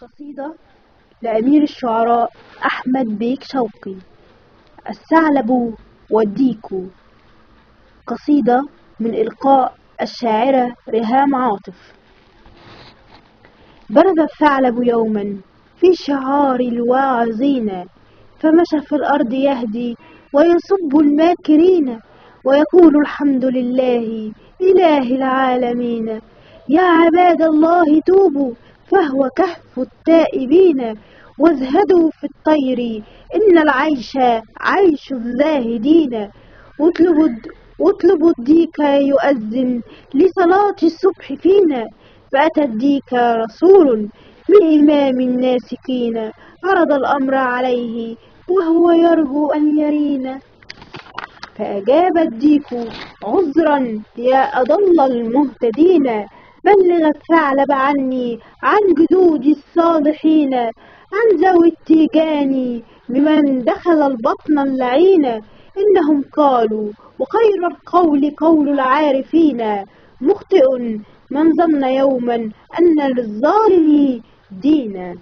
قصيدة لأمير الشعراء أحمد بيك شوقي. الثعلب والديك. قصيدة من إلقاء الشاعرة ريهام عاطف. برز الثعلب يوما في شعار الواعظين، فمشى في الأرض يهدي ويسب الماكرين، ويقول الحمد لله إله العالمين. يا عباد الله توبوا فهو كهف التائبين، وازهدوا في الطير إن العيش عيش الزاهدين. واطلبوا الديك يؤذن لصلاة الصبح فينا، فأتى الديك رسول من إمام الناسكين، عرض الأمر عليه وهو يرجو أن يرينا. فأجاب الديك عذرا يا أضل المهتدين، بلغ الثعلب عني عن جدود الصالحين، عن ذوي التيجان ممن دخل البطن اللعين. إنهم قالوا وخير القول قول العارفين، مخطئ من ظن يوما أن للظالم دينا.